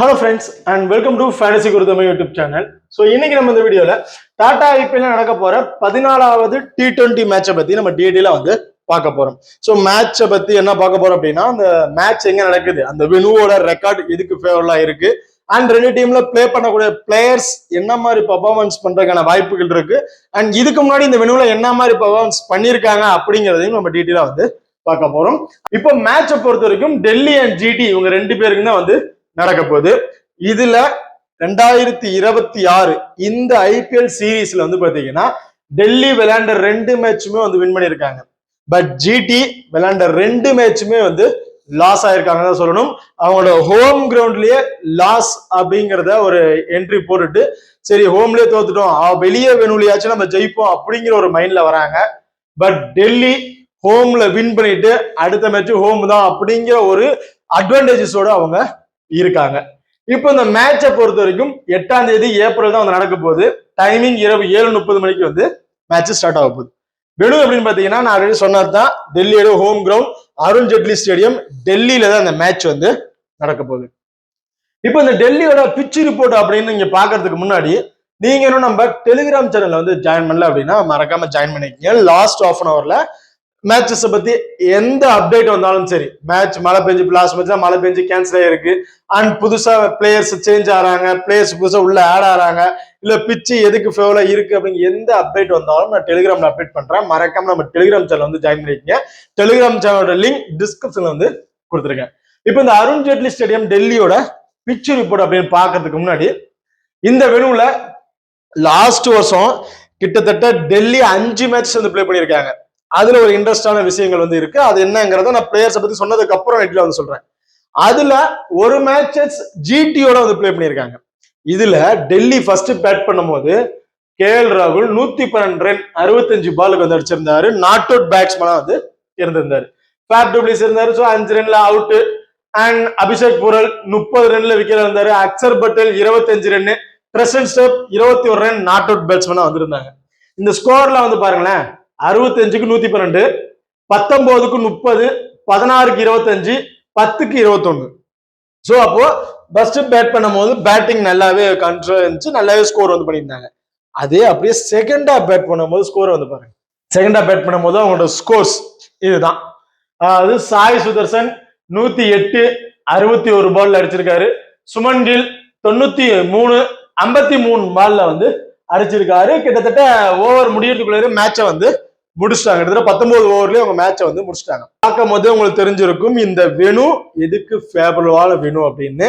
Hello friends and welcome to Fantasy Gurudhamma YouTube channel. So இன்னைக்கு நம்ம இந்த வீடியோல டாடா ஐபிஎல்ல நடக்க போற 14வது T20 மேட்சை பத்தி நம்ம டீடைலா பார்க்க போறோம். ஸோ மேட்சை பத்தி என்ன பார்க்க போறோம் அப்படின்னா அந்த மேட்ச் எங்க நடக்குது, அந்த வெனுவோட ரெக்கார்டு எதுக்கு ஃபேவரா இருக்கு, அண்ட் ரெண்டு டீம்ல பிளே பண்ணக்கூடிய பிளேயர்ஸ் என்ன மாதிரி பர்ஃபார்மன்ஸ் பண்றதுக்கான வாய்ப்புகள் இருக்கு, அண்ட் இதுக்கு முன்னாடி இந்த வெனுவுல என்ன மாதிரி பர்ஃபார்மன்ஸ் பண்ணிருக்காங்க அப்படிங்கிறதையும் நம்ம டீடைலா பார்க்க போறோம். இப்போ மேட்சை பொறுத்த வரைக்கும் டெல்லி அண்ட் ஜிடி இவங்க ரெண்டு பேருக்கு தான் நடக்க போகுது. இதுல 2026 இந்த ஐபிஎல் சீரீஸ்ல பாத்தீங்கன்னா டெல்லி விளையாண்ட ரெண்டு மேட்சுமே வின் பண்ணிருக்காங்க. பட் ஜிடி விளையாண்ட ரெண்டு மேட்சுமே லாஸ் ஆயிருக்காங்க சொல்லணும். அவங்களோட ஹோம் கிரவுண்ட்லயே லாஸ் அப்படிங்கிறத ஒரு என்ட்ரி போட்டுட்டு சரி ஹோம்லயே தோத்துட்டோம், வெளியே வெனுலியாச்சும் நம்ம ஜெயிப்போம் அப்படிங்கிற ஒரு மைண்ட்ல வராங்க. பட் டெல்லி ஹோம்ல வின் பண்ணிட்டு அடுத்த மேட்ச் ஹோம் தான் அப்படிங்கிற ஒரு அட்வான்டேஜஸோட அவங்க இருக்காங்க. இப்போ இந்த மேட்சை பொறுத்த வரைக்கும் 8ஆம் தேதி ஏப்ரல் தான் நடக்க போகுது. டைமிங் இரவு 7:30 மணிக்கு மேட்ச் ஸ்டார்ட் ஆக போகுது. வெனு அப்படின்னு பாத்தீங்கன்னா நான் ஆல்ரெடி சொன்னதுதான், டெல்லியோட home ground Arun Jaitley stadium, டெல்லியில தான் இந்த மேட்ச் நடக்க போகுது. இப்போ இந்த டெல்லியோட பிட்ச் ரிப்போர்ட் அப்படின்னு நீங்க பாக்குறதுக்கு முன்னாடி நீங்க இன்னும் நம்ம டெலிகிராம் சேனல்ல ஜாயின் பண்ணல அப்படின்னா மறக்காம ஜாயின் பண்ணிக்கங்க. லாஸ்ட் ஆஃப் அன் ஹவர்ல மேட்சஸ் பத்தி எந்த அப்டேட் வந்தாலும் சரி, மேட்ச் மழை பெஞ்சு லாஸ்ட் மேட்ச்ல மழை பெஞ்சு கேன்சல் ஆயிருக்கு, அண்ட் புதுசா பிளேயர்ஸ் சேஞ்ச் ஆறாங்க, பிளேயர்ஸ் புதுசா உள்ள ஆட் ஆறாங்க, இல்ல பிச்சு எதுக்கு ஃபேவரா இருக்கு அப்படிங்கிற எந்த அப்டேட் வந்தாலும் நான் டெலிகிராம்ல அப்டேட் பண்றேன். மறக்காம நம்ம டெலிகிராம் சேனல் ஜாயின் பண்ணிருக்கீங்க. டெலிகிராம் சேனலோட லிங்க் டிஸ்கிரிப்ஷன்ல கொடுத்துருக்கேன். இப்போ இந்த அருண் ஜெட்லி ஸ்டேடியம் டெல்லியோட பிட்ச் ரிப்போர்ட் அப்படின்னு பாக்குறதுக்கு முன்னாடி இந்த வெனுல லாஸ்ட் வருஷம் கிட்டத்தட்ட டெல்லி 5 மேட்ச் பிளே பண்ணிருக்காங்க. அதுல ஒரு இன்ட்ரெஸ்டான விஷயங்கள் இருக்கு. அது என்னங்கிறத நான் பிளேயர்ஸ் பத்தி சொன்னதுக்கு அப்புறம் நெட்ல சொல்றேன். அதுல ஒரு மேட்சஸ் ஜிடியோட பிளே பண்ணிருக்காங்க. இதுல டெல்லி ஃபர்ஸ்ட் பேட் பண்ணும்போது கேஎல் ராகுல் 112 ரன் 65 பாலுக்கு அடிச்சிருந்தாரு. Not out பேட்ஸ்மேனா இருந்திருந்தாரு. ஃபேப் டூப்ளிஸ் இருந்தாரு. ஸோ 5 ரன்ல அவுட். அண்ட் அபிஷேக் புரல் 30 ரன்ல விக்கெட் இருந்தாரு. அக்சர் பட்டேல் 25 ரன், பிரசன்ட் ஸ்டெப் 21 ரன் நாட் அவுட் பேட்ஸ்மேனா வந்திருந்தாங்க. இந்த ஸ்கோர்ல பாருங்களேன், 65க்கு 112, 19க்கு 30, 16க்கு 25, 10க்கு 21. ஸோ அப்போ ஃபர்ஸ்ட் பேட் பண்ணும் போது பேட்டிங் நல்லாவே கண்ட்ரோல் இருந்துச்சு, நல்லாவே ஸ்கோர் பண்ணியிருந்தாங்க. அதே அப்படியே செகண்டா பேட் பண்ணும்போது ஸ்கோர் பாருங்க. செகண்டா பேட் பண்ணும்போது அவங்களோட ஸ்கோர்ஸ் இதுதான். அது சாய் சுதர்சன் 108 61 பால்ல அடிச்சிருக்காரு. சுமன் கில் 93 53 பால்ல அடிச்சிருக்காரு. கிட்டத்தட்ட ஓவர் முடியறதுக்குள்ளே மேட்சை முடிச்சிட்டாங்க. கிட்டத்தட்ட 19 ஓவர்லயே அவங்க மேட்சை முடிச்சிட்டாங்க. பார்க்கும் போது உங்களுக்கு தெரிஞ்சிருக்கும் இந்த வெனு எதுக்கு ஃபேவரபிளான வெனு அப்படின்னு.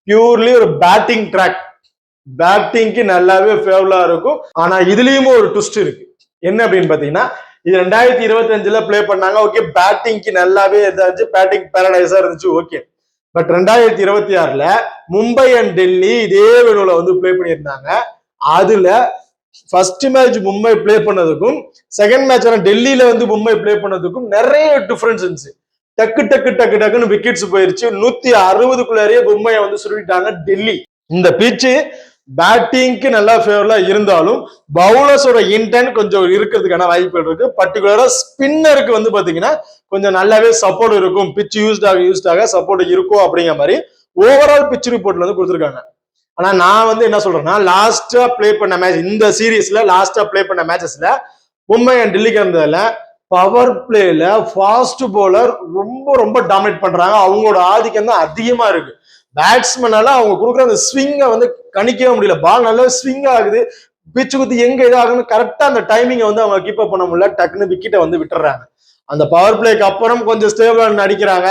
பியூர்லி ஒரு பேட்டிங் ட்ராக், பேட்டிங்க்கு நல்லாவே ஃபேவரபிளா இருக்கும். ஆனா இதுலயும் ஒரு ட்விஸ்ட் இருக்கு. என்ன அப்படின்னு பாத்தீங்கன்னா, இது 2025ல பிளே பண்ணாங்க. ஓகே, பேட்டிங்க்கு நல்லாவே இருந்துச்சு, பேட்டிங் பேரடைஸா இருந்துச்சு. ஓகே, பட் 2026ல மும்பை அண்ட் டெல்லி இதே வெனுல பிளே பண்ணியிருந்தாங்க. அதுல ஃபர்ஸ்ட் மேட்ச் மும்பை பிளே பண்ணதுக்கும் செகண்ட் மேட்ச் டெல்லியில மும்பை பிளே பண்ணதுக்கும் நிறைய டிஃபரன்ஸ் இருந்துச்சு. டக்கு டக்கு டக்கு டக்குன்னு விக்கெட்ஸ் போயிருச்சு. 160க்குள்ளேயே மும்பையை சுருட்டிட்டாங்க டெல்லி. இந்த பிச்சு பேட்டிங்க்கு நல்லா ஃபேவரா இருந்தாலும் பவுலர்ஸோட இன்டென்ட் கொஞ்சம் இருக்கிறதுக்கான வாய்ப்புகள் இருக்கு. பர்டிகுலரா ஸ்பின்னருக்கு பாத்தீங்கன்னா கொஞ்சம் நல்லாவே சப்போர்ட் இருக்கும். பிச் யூஸ்டாக சப்போர்ட் இருக்கும் அப்படிங்கிற மாதிரி ஓவரால் பிச் ரிப்போர்ட்ல கொடுத்துருக்காங்க. ஆனா நான் என்ன சொல்றேன்னா, லாஸ்டா பிளே பண்ண மேட்ச், இந்த சீரீஸ்ல லாஸ்டா பிளே பண்ண மேட்சஸ்ல மும்பை அண்ட் டெல்லிக்கு இருந்ததுல பவர் பிளேல ஃபாஸ்ட் பவுலர் ரொம்ப ரொம்ப டாமினேட் பண்றாங்க. அவங்களோட ஆதிக்கம் தான் அதிகமா இருக்கு. பேட்ஸ்மேனால அவங்க கொடுக்குற அந்த ஸ்விங்கை கணிக்கவே முடியல. பால் நல்லா ஸ்விங் ஆகுது, பிச்சு குத்தி எங்க இதாகுன்னு கரெக்டா அந்த டைமிங்கை அவங்க கீப் அப் பண்ண முடியல. டக்குன்னு விக்கெட்டை விட்டுறாங்க. அந்த பவர் பிளேக்கு அப்புறம் கொஞ்சம் ஸ்டேபிளா அடிக்கிறாங்க.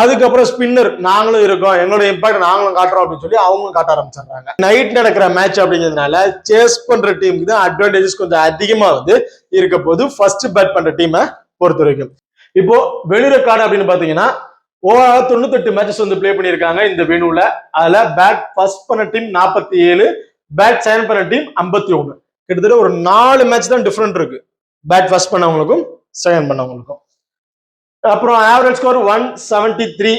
அதுக்கப்புறம் ஸ்பின்னர் நாங்களும் இருக்கோம், எங்களோட இம்பாக்ட் நாங்களும் காட்டுறோம் அப்படின்னு சொல்லி அவங்களும் காட்ட ஆரம்பிச்சிடுறாங்க. நைட் நடக்கிற மேட்ச் அப்படிங்கிறதுனால சேஸ் பண்ற டீமுக்கு தான் அட்வான்டேஜஸ் கொஞ்சம் அதிகமா இருக்க போது ஃபர்ஸ்ட் பேட் பண்ற டீமை பொறுத்த வரைக்கும். இப்போ வெளி ரெக்கார்டு அப்படின்னு பாத்தீங்கன்னா ஓவரால் 98 மேட்சஸ் பிளே பண்ணியிருக்காங்க இந்த வெனுல. அதுல பேட் ஃபர்ஸ்ட் பண்ண டீம் 47, பேட் செகண்ட் பண்ண டீம் 51. கிட்டத்தட்ட ஒரு 4 மேட்ச் தான் டிஃபரெண்ட் இருக்கு பேட் ஃபர்ஸ்ட் பண்ணவங்களுக்கும் செகண்ட் பண்ணவங்களுக்கும். அப்புறம் average score 173,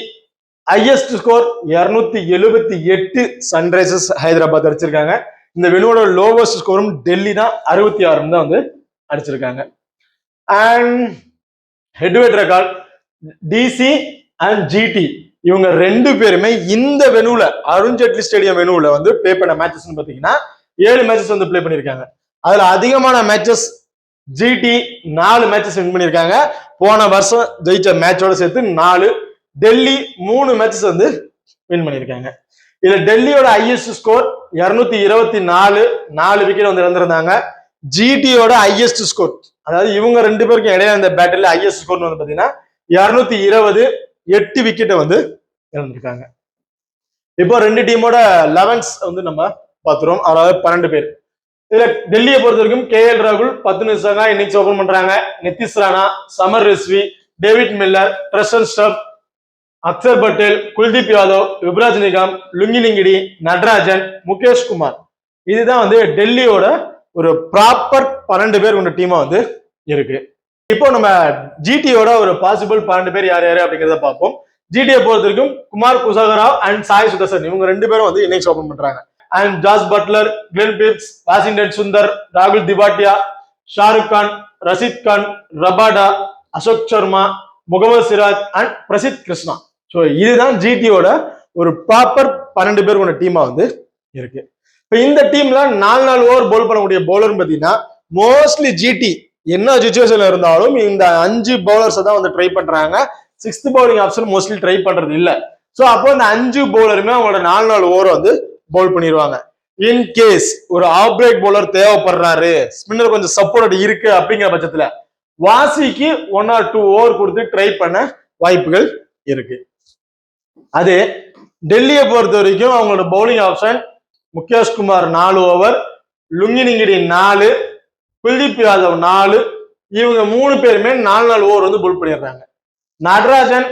highest score 278 Sunrisers Hyderabad அடிச்சிருக்காங்க. இந்த வெனுவோட லோவஸ்ட் ஸ்கோரும் டெல்லி தான் 66 தான் அடிச்சிருக்காங்க. And head to head record DC and GT இவங்க ரெண்டு பேருமே இந்த வெனுல அருண்ஜேட்லி ஸ்டேடியம் வெனுல வந்து பிளே பண்ண மேட்சஸ் பாத்தீங்கன்னா 7 மேட்சஸ் வந்து பிளே பண்ணிருக்காங்க. அதுல அதிகமான மேட்சஸ் ஜிடி 4 மேட்சஸ் வின் பண்ணிருக்காங்க. போன வருஷம் ஜெயிச்ச மேட்சோட சேர்த்து 4, டெல்லி 3 மேட்சஸ் வந்து வின் பண்ணிருக்காங்க. இதுல டெல்லியோட ஹையஸ்ட் ஸ்கோர் 224, 4 விக்கெட் வந்து இழந்திருந்தாங்க. ஜிடியோட ஹையஸ்ட் ஸ்கோர், அதாவது இவங்க ரெண்டு பேருக்கும் இடையில அந்த பேட்டில் ஹையஸ்ட் ஸ்கோர் வந்து பாத்தீங்கன்னா 220, 8 விக்கெட்டை வந்து இழந்திருக்காங்க. இப்போ ரெண்டு டீமோட 11s வந்து நம்ம பாத்துறோம், அதாவது 12 பேர். இதுல டெல்லியை பொறுத்த வரைக்கும் KL ராகுல் 10 நிமிஷம் இன்னிங்ஸ் ஓபன் பண்றாங்க. Nitish Rana, Sameer Rizvi, David Miller, Tristan Stubbs, Axar Patel, Kuldeep Yadav, Yuvraj Nigam, Lungi Ngidi, Natarajan, Mukesh Kumar. இதுதான் வந்து டெல்லியோட ஒரு ப்ராப்பர் 12 பேர் கொண்ட டீமா வந்து இருக்கு. இப்போ நம்ம ஜிடியோட ஒரு பாசிபிள் 12 பேர் யார் யாரு அப்படிங்கிறத பார்ப்போம். ஜிடியை பொறுத்த வரைக்கும் குமார் குசாகராவ் அண்ட் சாய் சுதர்சன் இவங்க ரெண்டு பேரும் வந்து இன்னிங்ஸ் ஓபன் பண்றாங்க. And Jos Buttler, Glenn Phillips, Washington Sundar, ராகுல் Tewatia, Shahrukh Khan, Rashid Khan, Rabada, Ashok Sharma, Mohammed Siraj and Prasidh Krishna. So இதுதான் ஜிடியோட ஒரு ப்ராப்பர் 12 பேர் கொண்ட டீமா வந்து இருக்கு. இப்போ இந்த டீம்ல 4 ஓவர் போல் பண்ணக்கூடிய பவுலர் பார்த்தீங்கன்னா மோஸ்ட்லி ஜிடி என்ன சுச்சுவேஷன்ல இருந்தாலும் இந்த 5 பவுலர்ஸ் தான் வந்து ட்ரை பண்றாங்க. 6th bowling option mostly try பண்றது இல்ல. ஸோ அப்போ இந்த 5 பவுலருமே அவங்களோட 4 ஓவர் வந்து பவுல் பண்ணிடுவாங்க. இன் கேஸ் ஒரு ஆஃப் பிரேக் பவுலர் தேவைப்படுறாரு, ஸ்பின்னர் கொஞ்சம் சப்போர்ட் இருக்கு அப்படிங்கிற பட்சத்துல வாசிக்கு 1 or 2 ஓவர் கொடுத்து ட்ரை பண்ண வாய்ப்புகள் இருக்கு. அது டெல்லியை பொறுத்த வரைக்கும் அவங்களோட bowling option Mukesh Kumar 4 over, Lungi Ngidi 4, Kuldeep Yadav 4, இவங்க 3 பேருமே 4 ஓவர் வந்து புல் பண்ணிடுறாங்க. நடராஜன்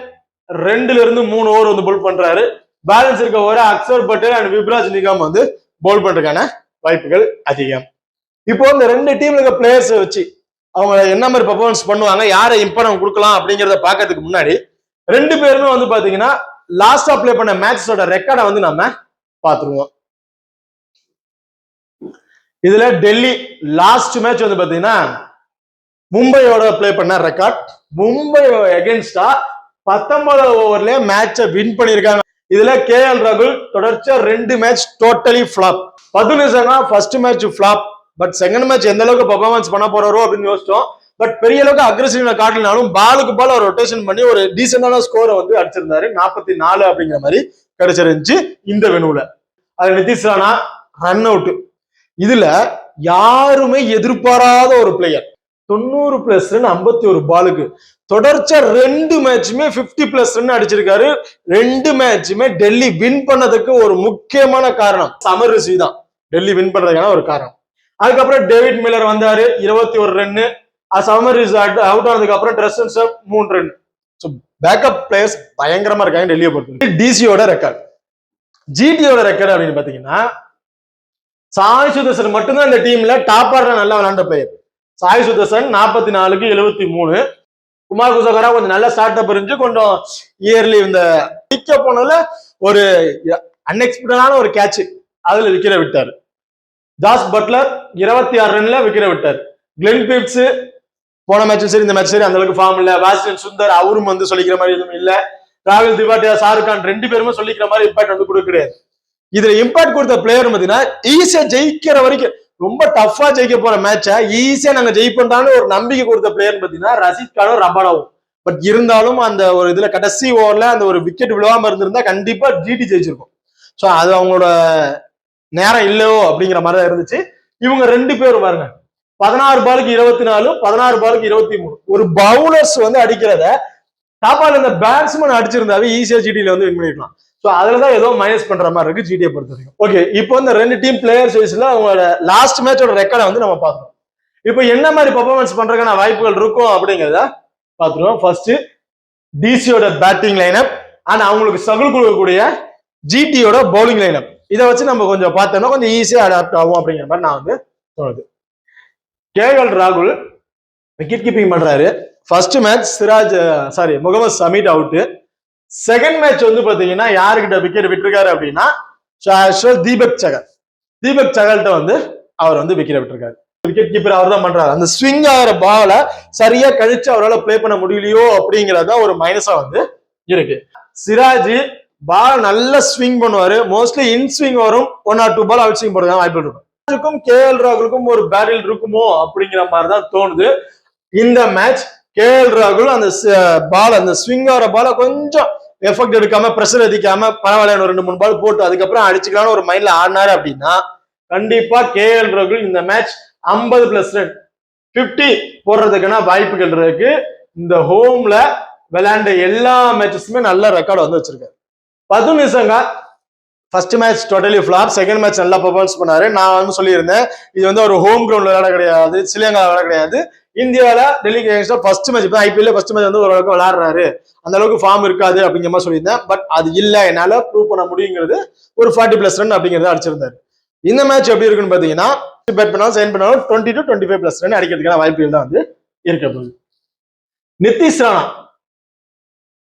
2ல இருந்து 3 ஓவர் வந்து புல் பண்றாரு. பேலன்ஸ் இருக்க ஓவர் அக்சர் பட்டேல் அண்ட் யுவராஜ் நிகாம் வந்து பவுல் பண்றதுக்கான வாய்ப்புகள் அதிகம். இப்போ இந்த ரெண்டு டீம்ல இருக்க பிளேயர்ஸ் வச்சு அவங்க என்ன மாதிரி பெர்ஃபார்மன்ஸ் பண்ணுவாங்க, யாரை இம்பார்ட்டன்ஸ் கொடுக்கலாம் அப்படிங்கிறத பாக்கிறதுக்கு முன்னாடி ரெண்டு பேருமே வந்து பாத்தீங்கன்னா லாஸ்டா பிளே பண்ண மேட்சஸோட ரெக்கார்டை வந்து நம்ம பாத்துருவோம். இதுல டெல்லி லாஸ்ட் மேட்ச் வந்து பாத்தீங்கன்னா மும்பையோட பிளே பண்ண ரெக்கார்ட். மும்பை எகென்ஸ்டா 19 ஓவர்ல மேட்சை வின் பண்ணிருக்காங்க. இதுல KL ராகுல் தொடர்ச்சியா 2 மேட்ச் டோட்டலி ஃபிளாப். 10 நிமிஷம் first match flop, but second match எந்த அளவுக்கு பெர்ஃபார்மன்ஸ் பண்ண போறாரோ அப்படின்னு யோசிச்சோம். பட் பெரிய அளவுக்கு அக்ரெசிவ் காட்டினாலும் பாலுக்கு பால் அவர் ரொட்டேஷன் பண்ணி ஒரு டீசென்டான ஸ்கோரை வந்து அடிச்சிருந்தாரு. 44 அப்படிங்கிற மாதிரி கிடைச்சிருந்துச்சு இந்த வெனுல. அது நிதிஷ் ராணா ரன் அவுட். இதுல யாருமே எதிர்பாராத ஒரு பிளேயர் 90+ ரன் 51 பாலுக்கு தொடர்ச்சியா 2 மேட்சுமே 50+ ரன் அடிச்சிருக்காரு. 2 மேட்சுமே டெல்லி வின் பண்ணதுக்கு ஒரு முக்கியமான காரணம் சமர் ரிஸ்வி தான். டெல்லி வின் பண்றதுக்கான ஒரு காரணம். அதுக்கப்புறம் டேவிட் மில்லர் வந்தாரு 21 ரன். சமர் ரிஸ்வி அவுட் ஆனதுக்கு அப்புறம் ட்ரெஷன் ஸ்டப் 3 ரன். பேக்கப் பிளேயர்ஸ் பயங்கரமா இருக்காங்க டெல்லியை பொறுத்து. டிசியோட ரெக்கார்ட், ஜிடியோட ரெக்கார்ட் அப்படின்னு பாத்தீங்கன்னா சாய் சுதர்சன் மட்டும்தான் இந்த டீம்ல டாப் ஆர்டர் நல்லா விளையாண்ட பிளேயர். சாய் சுதர்சன் 44க்கு 73. குமார் குசாகரா கொஞ்சம் நல்ல ஸ்டார்ட் அப் இருந்துச்சு, கொஞ்சம் இயர்லி இந்த விக்க போனதுல ஒரு அன்எக்ஸ்பெக்டடான ஒரு கேட்ச் அதுல விக்கெட் விட்டாரு. ஜாஸ் பட்லர் 26 ரன்ல விக்கெட் விட்டார். கிளென் பிப்ஸ் போன மேட்சும் சரி இந்த மேட்ச் சரி அந்த அளவுக்கு ஃபார்ம் இல்ல. வாஷிங்டன் சுந்தர் அவரும் வந்து சொல்லிக்கிற மாதிரி எதுவும் இல்ல. ராகுல் திவாட்டியா, ஷாருக் கான் 2 பேருமே சொல்லிக்கிற மாதிரி இம்பாக்ட் வந்து கொடுக்க கிடையாது. இதுல இம்பாக்ட் கொடுத்த பிளேயர் பாத்தீங்கன்னா ஈஸியா ஜெயிக்கிற வரைக்கும் ரொம்ப டஃபா ஜெயிக்க போற மேட்சை ஈஸியா நாங்க ஜெயிப்போம்னு ஒரு நம்பிக்கை கொடுத்த பிளேயர் பாத்தீங்கன்னா ரஷித் கானும் ரபாடாவும். பட் இருந்தாலும் அந்த ஒரு இதுல கடைசி ஓவர்ல அந்த ஒரு விக்கெட் விழுவாம இருந்திருந்தா கண்டிப்பா ஜிடி ஜெயிச்சிருக்கும். ஸோ அது அவங்களோட நேரம் இல்லையோ அப்படிங்கிற மாதிரி தான் இருந்துச்சு. இவங்க 2 பேரும் பாருங்க 16 பாலுக்கு 24, 16 பாலுக்கு 23. ஒரு பவுலர்ஸ் வந்து அடிக்கிறத டாப்பால இந்த பேட்ஸ்மேன் அடிச்சிருந்தாவே ஈஸியா ஜிடியில வந்து வின் பண்ணிருக்கலாம். ஸோ அதுலதான் ஏதோ மைனஸ் பண்ற மாதிரி இருக்கு ஜிடியை பொறுத்த வரைக்கும். ஓகே, இப்போ இந்த 2 டீம் பிளேயர்ஸ் வைஸ்ல அவங்களோட லாஸ்ட் மேட்சோட ரெக்கார்டை வந்து நம்ம பார்க்கணும். இப்போ என்ன மாதிரி பெர்ஃபார்மன்ஸ் பண்றதுக்கான வாய்ப்புகள் இருக்கும் அப்படிங்கிறத பார்த்துருவோம். ஃபர்ஸ்ட் டிசியோட பேட்டிங் லைனப் அண்ட் அவங்களுக்கு ஸ்ட்ரகிள் கொடுக்கக்கூடிய ஜிடியோட பவுலிங் லைனப். இதை வச்சு நம்ம கொஞ்சம் பார்த்தோம்னா கொஞ்சம் ஈஸியா அடாப்ட் ஆகும் அப்படிங்கிற மாதிரி நான் வந்து தோணுது. KL ராகுல் விக்கெட் கீப்பிங் பண்றாரு. ஃபர்ஸ்ட் மேட்ச் முகமது சமீட் அவுட். செகண்ட் மேட்ச் வந்து பாத்தீங்கன்னா யாருக்கிட்ட விக்கெட் விட்டுருக்காரு அப்படின்னா தீபக் சகல்கிட்ட வந்து அவர் வந்து விக்கெட் விட்டுருக்காரு. விக்கெட் கீப்பர் அவர் தான் பண்றாரு. அந்த ஸ்விங் ஆகிற பால சரியா கழிச்சு அவரால் பிளே பண்ண முடியலையோ அப்படிங்கறத ஒரு மைனஸா வந்து இருக்கு. சிராஜ் பால் நல்ல ஸ்விங் பண்ணுவாரு. மோஸ்ட்லி இன் ஸ்விங் வரும், 1 or 2 பால் அவுட் ஸ்விங் போடுறதுக்கு வாய்ப்பு இருக்கும். கேஎல் ராகுலுக்கும் ஒரு பேட்டில் இருக்குமோ அப்படிங்கிற மாதிரி தான் தோணுது. இந்த மேட்ச் கேஎல் ராகுல் அந்த பால், அந்த ஸ்விங் ஆகிற பால கொஞ்சம் எஃபெக்ட் எடுக்காம, பிரஷர் எதிக்காம, பரவாயில்ல 2-3 பால் போட்டு அதுக்கப்புறம் அடிச்சுக்கலாம்னு ஒரு மைண்ட்ல ஆடினாரு அப்படின்னா கண்டிப்பா கேஎல் ராகுல் இந்த மேட்ச் 50+ ரன் 50 போடுறதுக்கான வாய்ப்புகள் இருக்கு. இந்த ஹோம்ல விளையாண்ட எல்லா மேட்சஸுமே நல்ல ரெக்கார்டு வந்து வச்சிருக்காரு. பது Nissanka first match totally flop, second match நல்லா பெர்ஃபார்மன்ஸ் பண்ணாரு. நான் வந்து சொல்லியிருந்தேன் இது வந்து ஒரு ஹோம் கிரவுண்ட்ல விளையாட கிடையாது, ஸ்ரீலங்கா விளையாட கிடையாது. இந்தியாவில டெல்லிக்கு எகென்ஸ்டா ஃபர்ஸ்ட் மேட்ச், இப்போ ஐபிஎல்ல ஃபர்ஸ்ட் மேட்ச் வந்து ஓரளவுக்கு விளையாடுறாரு, அந்த அளவுக்கு ஃபார்ம் இருக்காது அப்படிங்கிற மாதிரி சொல்லியிருந்தேன். பட் அது இல்லை, என்னால ப்ரூவ் பண்ண முடியுங்கிறது. ஒரு 40+ ரன் அப்படிங்கிறத அடிச்சிருந்தாரு. இந்த மேட்ச் எப்படி இருக்குன்னு பாத்தீங்கன்னா பேட் பண்ணாலும் சைன் பண்ணாலும் 20 to 25+ ரன் அடிக்கிறதுக்கான வாய்ப்புகள் தான் வந்து இருக்க போகுது.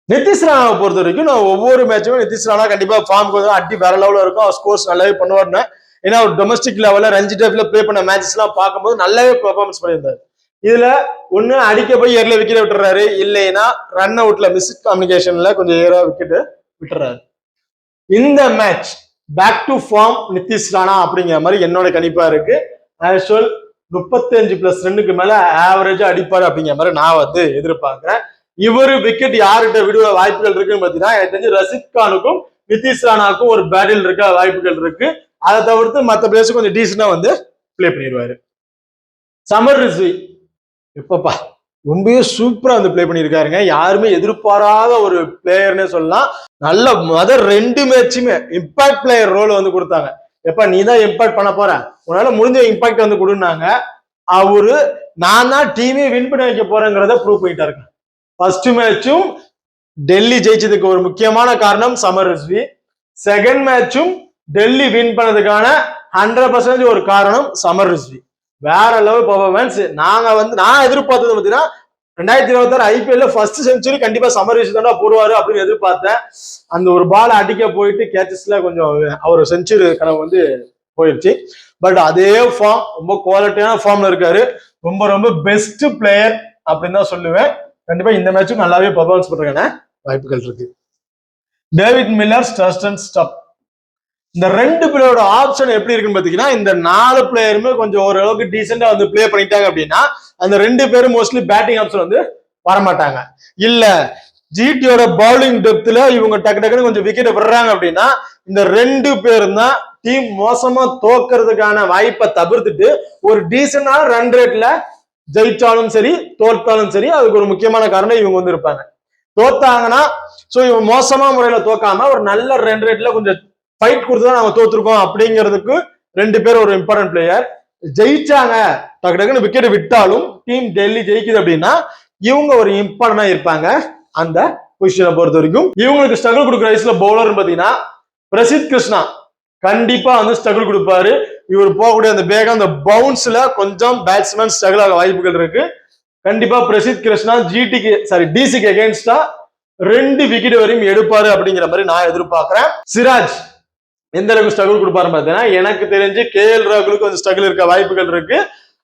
நிதிஷ் ராணாவை பொறுத்த வரைக்கும் நான் ஒவ்வொரு மேட்சுமே நிதிஷ் ராணா கண்டிப்பா ஃபார்முக்கு வந்து அடி வேற லெவலில் இருக்கும், ஸ்கோர்ஸ் நல்லாவே பண்ணுவாருன்னு. ஏன்னா ஒரு டொமஸ்டிக் லெவலில் ரஞ்சி டிராஃபில ப்ளே பண்ண மேட்சஸ் எல்லாம் பார்க்கும்போது நல்லாவே பெர்ஃபார்மன்ஸ் பண்ணியிருந்தாரு. இதுல ஒண்ணு அடிக்க போய் ஏர்ல விக்கெட் விட்டுறாரு, இல்லைன்னா ரன் அவுட்ல மிஸ் கம்யூனிகேஷன்ல கொஞ்சம் ஏரா விக்கெட் விட்டுறாரு. இந்த match back to form Nitish Rana அப்படிங்கிற மாதிரி என்னோட கணிப்பா இருக்கு. ஆக்சுவல் 35+ ரன்னுக்கு மேல ஆவரேஜா அடிப்பாரு அப்படிங்கிற மாதிரி நான் வந்து எதிர்பார்க்கிறேன். இவரு விக்கெட் யார்கிட்ட விடுவ வாய்ப்புகள் இருக்குன்னு பாத்தீங்கன்னா எனக்கு தெரிஞ்சு ரஷித் கானுக்கும் நிதிஷ் ராணாவுக்கும் ஒரு பேட்டில் இருக்க வாய்ப்புகள் இருக்கு. அதை தவிர்த்து மற்ற பிளேயர்ஸ் கொஞ்சம் டீசெண்டா வந்து பிளே பண்ணிடுவாரு. சமர் ரிஸ்வி எப்பப்பா ரொம்பவே சூப்பரா வந்து பிளே பண்ணியிருக்காருங்க. யாருமே எதிர்பாராத ஒரு பிளேயர்னே சொல்லலாம். நல்ல மொதல் 2 மேட்சுமே இம்பாக்ட் பிளேயர் ரோல் வந்து கொடுத்தாங்க. எப்ப நீ தான் இம்பாக்ட் பண்ண போற, உன்னால முடிஞ்ச இம்பாக்ட் வந்து கொடுனாங்க. அவரு நான் தான் டீமே வின் பண்ணி வைக்க போறேங்கிறத ப்ரூவ் பண்ணிட்டாரு. ஃபர்ஸ்ட் மேட்சும் டெல்லி ஜெயிச்சதுக்கு ஒரு முக்கியமான காரணம் சமர் ரிஸ்வி. செகண்ட் மேட்சும் டெல்லி வின் பண்ணதுக்கான 100% ஒரு காரணம் சமர் ரிஸ்வி. வேற லெவல் பெர்ஃபார்மன்ஸ். நான் எதிர்பார்த்தது பார்த்தீங்கன்னா 2026 ஐபிஎல்ல ஃபர்ஸ்ட் செஞ்சுரி கண்டிப்பா சமர் ரிஸ்வி தான் போடுவாரு அப்படின்னு எதிர்பார்த்தேன். அந்த ஒரு பால் அடிக்க போயிட்டு கேச்சஸ்ல கொஞ்சம் அவர் செஞ்சுரி கனவு வந்து போயிடுச்சு. பட் அதே ஃபார்ம், ரொம்ப குவாலிட்டியான ஃபார்ம்ல இருக்காரு. ரொம்ப ரொம்ப பெஸ்ட் பிளேயர் அப்படின்னு தான் சொல்லுவேன். கண்டிப்பா இந்த மேட்சும் நல்லாவே பெர்ஃபார்மன்ஸ் பண்றதுக்கான வாய்ப்புகள் இருக்கு. டேவிட் மில்லர், ஸ்டர்டன் ஸ்டப், இந்த 2 பிளேயரோட ஆப்ஷன் எப்படி இருக்குன்னு பாத்தீங்கன்னா இந்த 4 பிளேயருமே கொஞ்சம் ஓரளவுக்கு டீசெண்டா வந்து பிளே பண்ணிட்டாங்க அப்படின்னா அந்த 2 பேரும் மோஸ்ட்லி பேட்டிங் ஆப்ஷன் வந்து வரமாட்டாங்க. இல்ல ஜிடியோட பவுலிங் டெப்த்ல இவங்க டக்கு டக்குன்னு கொஞ்சம் விக்கெட் விடுறாங்க அப்படின்னா இந்த 2 பேரும் தான் டீம் மோசமா தோக்கிறதுக்கான வாய்ப்பை தவிர்த்துட்டு ஒரு டீசெண்டான ரன் ரேட்ல ஜெயிச்சாலும் சரி தோற்றாலும் சரி அதுக்கு ஒரு முக்கியமான காரணம் இவங்க வந்து இருப்பாங்க. தோத்தாங்கன்னா சோ இவங்க மோசமா முறையில தோக்காம ஒரு நல்ல ரன் ரேட்ல கொஞ்சம் ஃபைட் கொடுத்துதான் நாங்க தோத்துருக்கோம் அப்படிங்கிறதுக்கு 2 பேர் ஒரு இம்பார்ட்டன்ட் பிளேயர். ஜெயிச்சாங்க டக்கு டக்குன்னு விக்கெட் விட்டாலும் டீம் டெல்லி ஜெயிக்குது அப்படின்னா இவங்க ஒரு இம்பார்ட்டன்டா இருப்பாங்க அந்த பொசிஷனை பொறுத்த வரைக்கும். இவங்களுக்கு ஸ்ட்ரகிள் கொடுக்குற வயசுல பவுலர்னு பாத்தீங்கன்னா பிரசித் கிருஷ்ணா கண்டிப்பா வந்து ஸ்ட்ரகிள் கொடுப்பாரு. இவர் போகக்கூடிய அந்த வேகம், அந்த பவுன்ஸ்ல கொஞ்சம் பேட்ஸ்மேன் ஸ்ட்ரகிள் ஆக வாய்ப்புகள் இருக்கு. கண்டிப்பா பிரசித் கிருஷ்ணா டிசிக்கு எகென்ஸ்டா 2 விக்கெட் வரையும் எடுப்பாரு அப்படிங்கிற மாதிரி நான் எதிர்பார்க்கிறேன். சிராஜ் எந்த அளவுக்கு ஸ்ட்ரகிள் கொடுப்பாரு பார்த்தீங்கன்னா எனக்கு தெரிஞ்சு கேஎல் ராகுலுக்கு கொஞ்சம் ஸ்ட்ரகிள் இருக்க வாய்ப்புகள் இருக்கு.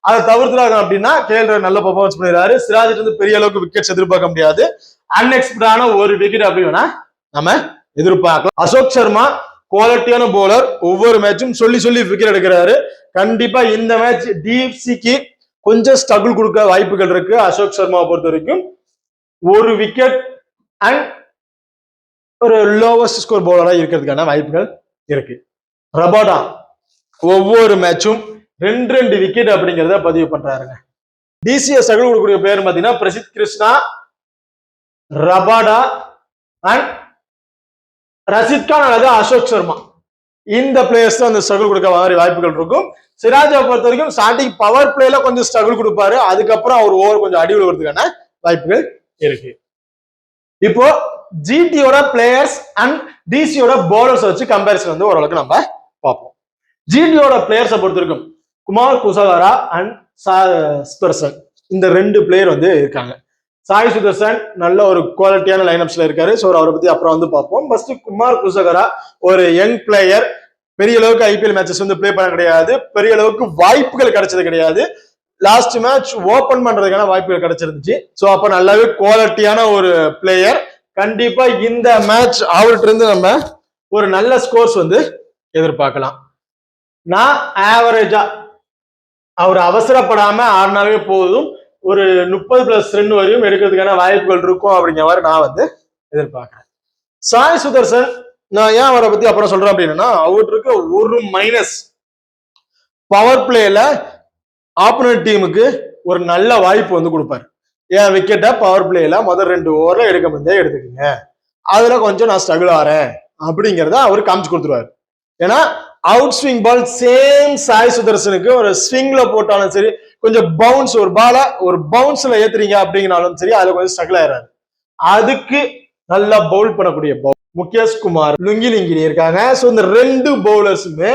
அதை தவிர்த்துறாங்க அப்படின்னா கேஎல் ராகுல் நல்ல பெர்ஃபார்மன்ஸ் பண்ணிடுறாரு. சிராஜ் இருந்து பெரிய அளவுக்கு விக்கெட்ஸ் எதிர்பார்க்க முடியாது. அன்எக்ஸ்பெக்டடான ஒரு விக்கெட் அப்படின்னா நம்ம எதிர்பார்க்கலாம். அசோக் சர்மா குவாலிட்டியான பவுலர், ஒவ்வொரு மேட்சும் சொல்லி விக்கெட் எடுக்கிறாரு. கண்டிப்பா இந்த மேட்ச் டிஎஃப்சிக்கு கொஞ்சம் ஸ்ட்ரகிள் கொடுக்க வாய்ப்புகள் இருக்கு. அசோக் சர்மாவை பொறுத்த வரைக்கும் ஒரு விக்கெட் அண்ட் ஒரு லோவஸ்ட் ஸ்கோர் பவுலரா இருக்கிறதுக்கான வாய்ப்புகள் இருக்கு. ரபாடா ஒவ்வொரு மேட்சும் 2 விக்கெட் அப்படிங்கிறத பதிவு பண்றாருங்க. டிசிஎஸ் ஸ்ட்ரகிள் கொடுக்கக்கூடிய பேர் பார்த்தீங்கன்னா பிரசித் கிருஷ்ணா, ரபாடா அண்ட் ரஷித் கான் அல்லது அசோக் சர்மா. இந்த பிளேயர்ஸ் தான் அந்த ஸ்ட்ரகிள் கொடுக்க மாதிரி வாய்ப்புகள் இருக்கும். சிராஜை பொறுத்த வரைக்கும் ஸ்டார்டிங் பவர் பிளேல கொஞ்சம் ஸ்ட்ரகிள் கொடுப்பாரு. அதுக்கப்புறம் அவர் ஓவர் கொஞ்சம் அடி விழுவதுக்கான வாய்ப்புகள் இருக்கு. இப்போ ஜிடியோட பிளேயர்ஸ் அண்ட் டிசியோட பவுலர்ஸ் வச்சு கம்பேரிசன் வந்து ஓரளவுக்கு நம்ம பார்ப்போம். ஜிடியோட பிளேயர்ஸை பொறுத்த வரைக்கும் குமார் குசகாரா அண்ட் சுதர்சன், இந்த 2 பிளேயர் வந்து இருக்காங்க. சாய் சுதர்சன் நல்ல ஒரு குவாலிட்டியான லைனப்ஸ்ல இருக்காரு. ஸோ அவரை பத்தி அப்புறம் வந்து பார்ப்போம். ஃபர்ஸ்ட் குமார் குசகாரா ஒரு யங் பிளேயர், பெரிய அளவுக்கு ஐபிஎல் மேட்சஸ் வந்து பிளே பண்ண கிடையாது, பெரிய அளவுக்கு வாய்ப்புகள் கிடைச்சது கிடையாது. லாஸ்ட் மேட்ச் ஓபன் பண்றதுக்கான வாய்ப்புகள் கிடைச்சிருந்துச்சு. ஸோ அப்ப நல்லாவே குவாலிட்டியான ஒரு பிளேயர். கண்டிப்பா இந்த மேட்ச் அவர்கிட்ட இருந்து நம்ம ஒரு நல்ல ஸ்கோர்ஸ் வந்து எதிர்பார்க்கலாம். நான் ஆவரேஜா அவர் அவசரப்படாம ஆடினாவே போதும், ஒரு 30+ ரன் வரையும் எடுக்கிறதுக்கான வாய்ப்புகள் இருக்கும் அப்படிங்கிற மாதிரி நான் வந்து எதிர்பார்க்கிறேன். சாய் சுதர்சன் நான் ஏன் அவரை பத்தி அப்புறம் சொல்றேன் அப்படின்னா, அவருக்கு ஒரு மைனஸ் பவர் பிளேல ஆப்போனன்ட் டீமுக்கு ஒரு நல்ல வாய்ப்பு வந்து கொடுப்பாரு. என் விக்கெட்டை பவர் பிளேல முதல் 2 ஓவர்ல எடுக்க முடிஞ்சா எடுத்துக்கங்க, அதுல கொஞ்சம் நான் ஸ்ட்ரகிள் ஆறேன் அப்படிங்கிறத அவர் காமிச்சு கொடுத்துருவாரு. ஏன்னா out swing ball same Sai சுதர்சனுக்கு ஒரு ஸ்விங்ல போட்டாலும் சரி, கொஞ்சம் பவுன்ஸ் ஒரு பால ஒரு பவுன்ஸ்ல ஏத்துறீங்க அப்படிங்கிறாலும் சரி, அதுல கொஞ்சம் ஸ்ட்ரகிள் ஆயிடுறாரு. அதுக்கு நல்லா பவுல் பண்ணக்கூடிய முகேஷ் குமார், லுங்கிலிங்கினி இருக்காங்க. ஸோ இந்த 2 பவுலர்ஸுமே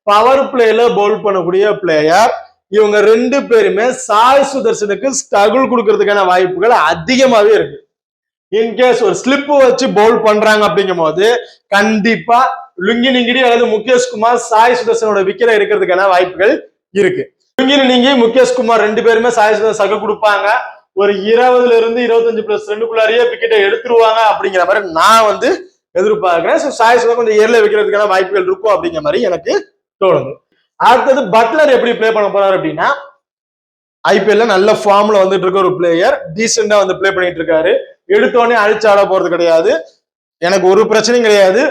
பவர் பிளேல பவுல் பண்ணக்கூடிய பிளேயர். இவங்க 2 பேருமே சாய் சுதர்சனுக்கு ஸ்ட்ரகிள் கொடுக்கறதுக்கான வாய்ப்புகள் அதிகமாவே இருக்கு. இன்கேஸ் ஒரு ஸ்லிப் வச்சு பவுல் பண்றாங்க அப்படிங்கும் போது கண்டிப்பா லுங்கிலிங்கிடி அல்லது முகேஷ் குமார் சாய் சுதர்சனோட விக்கெட் எடுக்கிறதுக்கான வாய்ப்புகள் இருக்கு. லுங்கிலிங்கி முகேஷ் குமார் 2 பேருமே சாய் சுதர்சன் ஸ்ட்ரகிள் கொடுப்பாங்க. ஒரு 20 இருந்து 25+ ரன்னுக்குள்ளாரியே விக்கெட்டை எடுத்துருவாங்க அப்படிங்கிற மாதிரி நான் வந்து எதிர்பார்க்கிறேன். சாய் சுதர்சன் கொஞ்சம் ஏர்ல வைக்கிறதுக்கான வாய்ப்புகள் இருக்கும் அப்படிங்கிற மாதிரி எனக்கு தோணுது. அடுத்தது பட்லர் எப்படி பிளே பண்ண போறாரு அப்படின்னா, ஐபிஎல்ல நல்ல ஃபார்ம்ல வந்துட்டு இருக்க ஒரு பிளேயர், டீசெண்டா வந்து பிளே பண்ணிட்டு இருக்காரு. எடுத்தோடனே அடிச்சு ஆட போறது கிடையாது, எனக்கு ஒரு பிரச்சனையும் கிடையாது.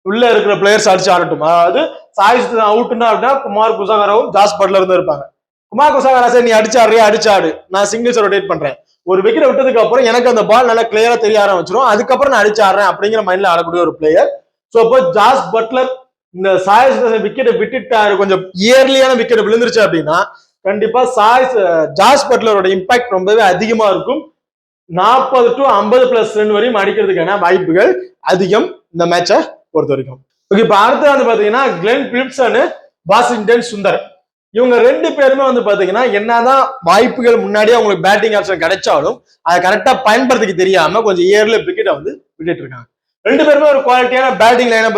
உள்ள இருக்கிற பிளேயர்ஸ் அடிச்சு ஆடட்டும். அதாவது சாய் சுதர்சன் அவுட்னா அப்படின்னா குமார் குசாகராவும் ஜாஸ் பட்லரும் இருப்பாங்க. குமார் குசாகரா சார் நீ அடிச்சாடுறியா அடிச்சாடு, நான் சிங்கிள்ஸ் ரொட்டேட் பண்றேன். ஒரு விக்கெட் விட்டதுக்கு அப்புறம் எனக்கு அந்த பால் நல்லா கிளியரா தெரிய ஆரம்பிச்சிடும், அதுக்கப்புறம் நான் அடிச்சு ஆடுறேன் அப்படிங்கிற மைண்ட்ல ஆடக்கூடிய ஒரு பிளேயர். ஸோ அப்போ ஜாஸ் பட்லர் இந்த சாய் சுதர்சன் விக்கெட்டை விட்டுட்டாரு, கொஞ்சம் இயர்லியான விக்கெட் விழுந்துருச்சு அப்படின்னா கண்டிப்பா ஜாஸ் பட்லரோட இம்பாக்ட் ரொம்பவே அதிகமா இருக்கும். 40 to 50+ ரன் வரையும் அடிக்கிறதுக்கான வாய்ப்புகள் அதிகம் இந்த மேட்சை பொறுத்த வரைக்கும். ஓகே, இப்ப அடுத்து வந்து பாத்தீங்கன்னா கிளென் பிலிப்சன், வாஷிங்டன் சுந்தர், இவங்க 2 பேருமே வந்து பாத்தீங்கன்னா என்னதான் வாய்ப்புகள் முன்னாடியே அவங்களுக்கு பேட்டிங் ஆப்ஷன் கிடைச்சாலும் அதை கரெக்டா பயன்படுத்திக்க தெரியாம கொஞ்சம் இயர்ல விக்கெட்டை வந்து விட்டுட்டு இருக்காங்க. 2 பேருமே ஒரு குவாலிட்டியான பேட்டிங் லைன்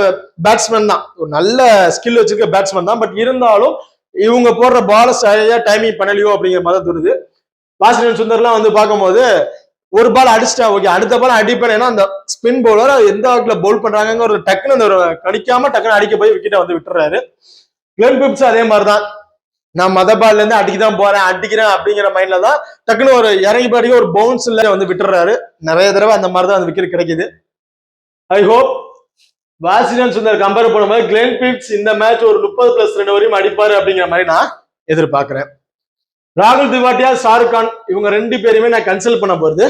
பேட்ஸ்மேன் தான், ஒரு நல்ல ஸ்கில் வச்சிருக்க பேட்ஸ்மேன் தான். பட் இருந்தாலும் இவங்க போடுற பால சரியா டைமிங் பண்ணலையோ அப்படிங்கிற மாதிரி தோணுது. வாஷிங்டன் சுந்தர்லாம் வந்து பார்க்கும்போது ஒரு பால் அடிச்சிட்டா ஓகே, அடுத்த பால் அடிப்பேன். ஏன்னா அந்த ஸ்பின் பவுலர் எந்த வகையில பவுல் பண்றாங்க ஒரு டக்குன்னு அந்த ஒரு கடிக்காம டக்குன்னு அடிக்க போய் விக்கெட்டை வந்து விட்டுறாரு. கிளென் பிலிப்ஸ் அதே மாதிரிதான், நான் மத பால்ல இருந்து அடிக்கதான் போறேன் அடிக்கிறேன் அப்படிங்கிற மைண்ட்ல தான் டக்குன்னு ஒரு இறங்கி பாடி ஒரு பவுன்ஸ்ல வந்து விட்டுறாரு. நிறைய தடவை அந்த மாதிரி தான் அந்த விக்கெட் கிடைக்குது. I hope Washington Sundar compare பண்ணும்போது கிளென் பிலிப்ஸ் இந்த மேட்ச் ஒரு 30+ ரன் வரையும் அடிப்பாரு அப்படிங்கிற மாதிரி நான் எதிர்பார்க்கிறேன். ராகுல் திவாட்டியா, ஷாருக் கான், இவங்க 2 பேருமே நான் கன்சல்ட் பண்ண போறது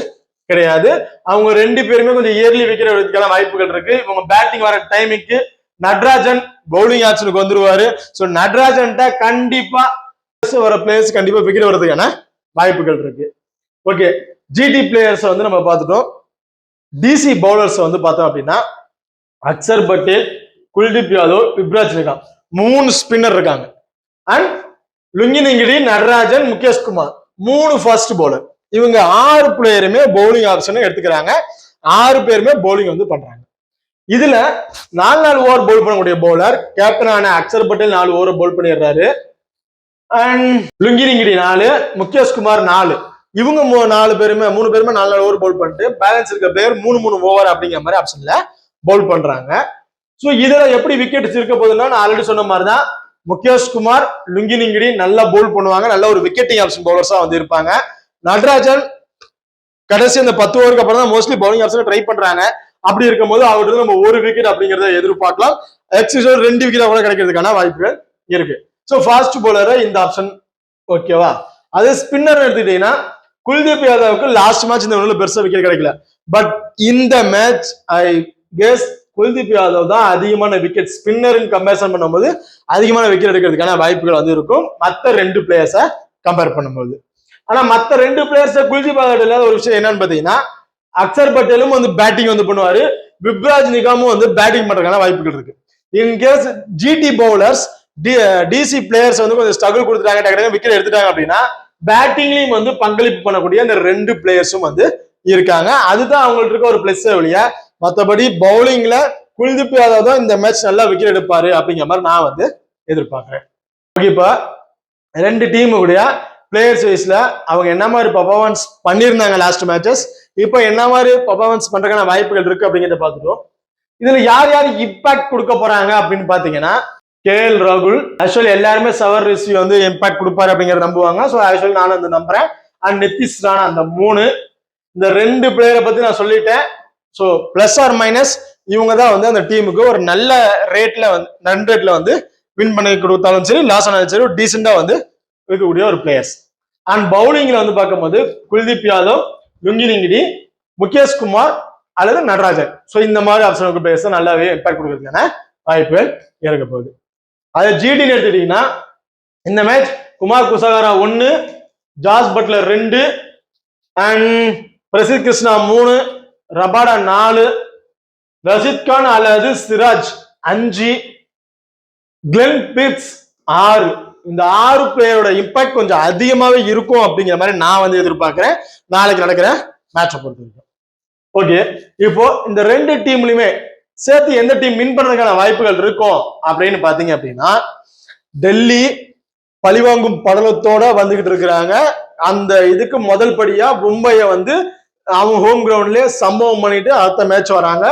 கிடையாது. அவங்க 2 பேருமே கொஞ்சம் இயர்லி விக்கெட் எடுக்கிறதுக்கான வாய்ப்புகள் இருக்கு. இவங்க பேட்டிங் வர டைமுக்கு நட்ராஜன் பவுலிங் ஆப்ஷனுக்கு வந்துருவாரு. ஸோ நட்ராஜன் கண்டிப்பா வர பிளேயர்ஸ் கண்டிப்பா விக்கெட் வர்றதுக்கான வாய்ப்புகள் இருக்கு. ஓகே, ஜிடி பிளேயர்ஸ் வந்து நம்ம பார்த்துட்டோம். டிசி பவுலர்ஸ் வந்து பார்த்தோம் அப்படின்னா அக்சர் பட்டேல், குல்தீப் யாதவ், யுவராஜ் நிகாம் 3 ஸ்பின்னர் இருக்காங்க. And Lungi Ngidi, Natarajan, Mukesh Kumar 3 fast bowler. இவங்க 6 பிளேயருமே பவுலிங் ஆப்ஷனை எடுத்துக்கிறாங்க. 6 பேருமே பவுலிங் வந்து பண்றாங்க. இதுல 4 ஓவர் பவுல் பண்ணக்கூடிய பவுலர் கேப்டனான அக்சர் பட்டேல் 4 ஓவர் பவுல் பண்ணிடுறாரு. And Lungi Ngidi 4, Mukesh Kumar 4. இவங்க 3 பேருமே 4 ஓவர் பவுல் பண்ணிட்டு பேலன்ஸ் இருக்க பிளேயர் 3 ஓவர் அப்படிங்கிற மாதிரி ஆப்ஷன்ல பவுல் பண்றாங்க. ஸோ இதுல எப்படி விக்கெட்ஸ் இருக்க போகுதுன்னா நான் ஆல்ரெடி சொன்ன மாதிரி தான், முகேஷ் குமார், லுங்கிலிங்கிடி நல்லா பவுல் பண்ணுவாங்க, நல்ல ஒரு விக்கெட்டிங் ஆப்ஷன் பவுலர்ஸா வந்து இருப்பாங்க. நடராஜன் கடைசி அந்த 10 ஓவருக்கு அப்புறம் தான் மோஸ்ட்லி பவுலிங் ஆப்ஷன் ட்ரை பண்றாங்க. அப்படி இருக்கும்போது அவருக்கு நம்ம 1 விக்கெட் அப்படிங்கறத எதிர்பார்க்கலாம். எக்ஸிஸ்ட் 2 விக்கெட் கூட கிடைக்கிறதுக்கான வாய்ப்புகள் இருக்கு. ஸோ ஃபாஸ்ட் பவுலர் இந்த ஆப்ஷன் ஓகேவா. அது ஸ்பின்னர் எடுத்துக்கிட்டீங்கன்னா குல்தீப் யாதவுக்கு லாஸ்ட் மேட்ச் இந்த பெருசா விக்கெட் கிடைக்கல. பட் இந்த match I guess Kuldeep Yadav தான் அதிகமான விக்கெட் ஸ்பின்னரின் கம்பேரிசன் பண்ணும்போது அதிகமான விக்கெட் எடுக்கிறதுக்கான வாய்ப்புகள் வந்து இருக்கும் மற்ற 2 பிளேயர்ஸை கம்பேர் பண்ணும்போது. ஆனா மற்ற 2 பிளேயர்ஸ் குல்தீப் யாதவ் இல்லாத ஒரு விஷயம் என்னன்னு பாத்தீங்கன்னா, அக்சர் பட்டேலும் வந்து பேட்டிங் வந்து பண்ணுவாரு, யுவராஜ் நிகாமும் வந்து பேட்டிங் பண்றதுக்கான வாய்ப்புகள் இருக்கு. In case GT bowlers DC players வந்து கொஞ்சம் ஸ்ட்ரகிள் கொடுத்துட்டாங்க, விக்கெட் எடுத்துட்டாங்க அப்படின்னா பேட்டிங்லயும் வந்து பங்களிப்பு பண்ணக்கூடிய அந்த 2 பிளேயர்ஸும் வந்து இருக்காங்க. அதுதான் அவங்களுக்கு இருக்க ஒரு பிளஸ் வழியா. மற்றபடி பவுலிங்ல குல்தீப் யாதவ் தான் இந்த மேட்ச் நல்லா விக்கெட் எடுப்பாரு அப்படிங்கிற மாதிரி நான் வந்து எதிர்பார்க்கிறேன். இப்போ 2 டீமுடைய பிளேயர்ஸ் வைஸ்ல அவங்க என்ன மாதிரி பர்ஃபார்மன்ஸ் பண்ணியிருந்தாங்க லாஸ்ட் மேட்சஸ், இப்போ என்ன மாதிரி பர்ஃபார்மன்ஸ் பண்றதுக்கான வாய்ப்புகள் இருக்கு அப்படிங்கிறத பார்த்துட்டோம். இதுல யார் யார் இம்பாக்ட் கொடுக்க போறாங்க அப்படின்னு பாத்தீங்கன்னா கேஎல் ராகுல். ஆக்சுவலி எல்லாருமே சவர் ரிஷி வந்து இம்பாக்ட் கொடுப்பாரு அப்படிங்கறத நம்புவாங்க. ஸோ ஆக்சுவலி நானும் வந்து நம்புறேன். அண்ட் நிதிஷ் ராணா, அந்த 3 இந்த 2 பிளேயரை பத்தி நான் சொல்லிட்டேன். ஸோ பிளஸ் ஆர் மைனஸ் இவங்க தான் வந்து அந்த டீமுக்கு ஒரு நல்ல ரேட்ல வந்து ரன் ரேட்ல வந்து வின் பண்ணி கொடுத்தாலும் சரி, லாஸ் ஆனாலும் சரி, ஒரு டீசெண்டா வந்து இருக்கக்கூடிய ஒரு பிளேயர்ஸ். அண்ட் பவுலிங்ல வந்து பார்க்கும்போது குல்தீப் யாதவ், லுங்கினிங்கிடி, முகேஷ் குமார் அல்லது நடராஜன். ஸோ இந்த மாதிரி ஆப்ஷனுக்கு பிளேயர்ஸ் தான் நல்லாவே இம்பாக்ட் கொடுக்கறதுக்கான வாய்ப்புகள் இருக்க போகுது. அதை ஜிடின்னு எடுத்துட்டீங்கன்னா இந்த match Kumar Kushagra 1, Jos Buttler 2, and Prasidh Krishna 3, Rabada 4, Rashid Khan அல்லது சிராஜ் 5, கிளென் பிப்ஸ் 6. இந்த 6 பிளேயரோட இம்பாக்ட் கொஞ்சம் அதிகமாவே இருக்கும் அப்படிங்கிற மாதிரி நான் வந்து எதிர்பார்க்கிறேன் நாளைக்கு நடக்கிற மேட்சை பொறுத்த வரைக்கும். ஓகே, இப்போ இந்த 2 டீம்லயுமே சேர்த்து எந்த டீம் வின் பண்றதுக்கான வாய்ப்புகள் இருக்கும் அப்படின்னு பாத்தீங்க அப்படின்னா, டெல்லி பழிவாங்கும் படலத்தோட வந்துகிட்டு இருக்கிறாங்க. அந்த இதுக்கு முதல் படியா மும்பையை வந்து அவங்க ஹோம் கிரவுண்ட்லயே சம்பவம் பண்ணிட்டு அடுத்த மேட்ச் வராங்க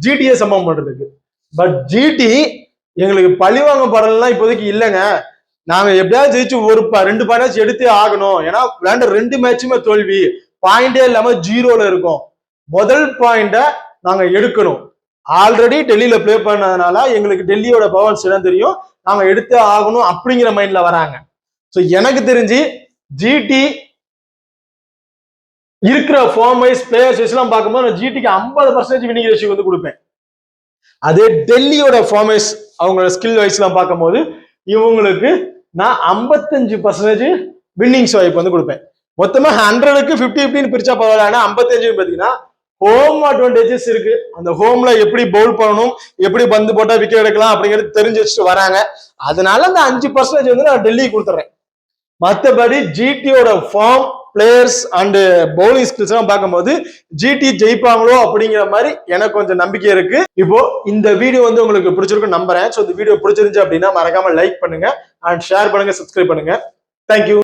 ஜிடிஏ சம்பவம் பண்றதுக்கு. பட் ஜிடி எங்களுக்கு பழிவாங்கும் படலாம் இப்போதைக்கு இல்லைங்க, நாங்க எப்படியாவது ஜெயிச்சு ஒரு 2 பாயிண்ட் எடுத்தே ஆகணும். ஏன்னா விளையாண்ட 2 மேட்சுமே தோல்வி, பாயிண்டே இல்லாம 0ல இருக்கும். முதல் பாயிண்ட நாங்க எடுக்கணும். ஆல்ரெடி டெல்லியில பிளே பண்ணதுனால எங்களுக்கு டெல்லியோட பவர்ஸ் எல்லாம் தெரியும், நாங்க எடுத்தே ஆகணும் அப்படிங்கிற மைண்ட்ல வராங்க. ஸோ எனக்கு தெரிஞ்சு ஜிடி இருக்கிற ஃபார்ம் வைஸ் பிளேயர்ஸ் எல்லாம் பார்க்கும்போது ஜிடிக்கு 50% வினிங் ரேஷியோ வந்து கொடுப்பேன். அதே டெல்லியோட ஃபார்ம் வைஸ் அவங்களோட ஸ்கில் வைஸ் எல்லாம் பார்க்கும்போது இவங்களுக்கு நான் 55% வின்னிங்ஸ் வாய்ப்பு வந்து கொடுப்பேன். மொத்தமா 100க்கு 50-50 பிரிச்சா பரவாயில்ல. 55 பாத்தீங்கன்னா ஹோம் அட்வான்டேஜஸ் இருக்கு. அந்த ஹோம்ல எப்படி பவுல் பண்ணணும், எப்படி பந்து போட்டா விக்கெட் எடுக்கலாம் அப்படிங்கிறது தெரிஞ்சு வச்சுட்டு வராங்க. அதனால அந்த 5% வந்து நான் டெல்லி கொடுத்துறேன். மற்றபடி ஜிடியோட form, players and bowling skills எல்லாம் பார்க்கும்போது ஜிடி ஜெயிப்பாங்களோ அப்படிங்கிற மாதிரி எனக்கு கொஞ்சம் நம்பிக்கை இருக்கு. இப்போ இந்த வீடியோ வந்து உங்களுக்கு பிடிச்சிருக்கும் நம்புறேன். ஸோ இந்த வீடியோ பிடிச்சிருந்துச்சு அப்படின்னா மறக்காம லைக் பண்ணுங்க அண்ட் ஷேர் பண்ணுங்க, சப்ஸ்கிரைப் பண்ணுங்க. தேங்க்யூ.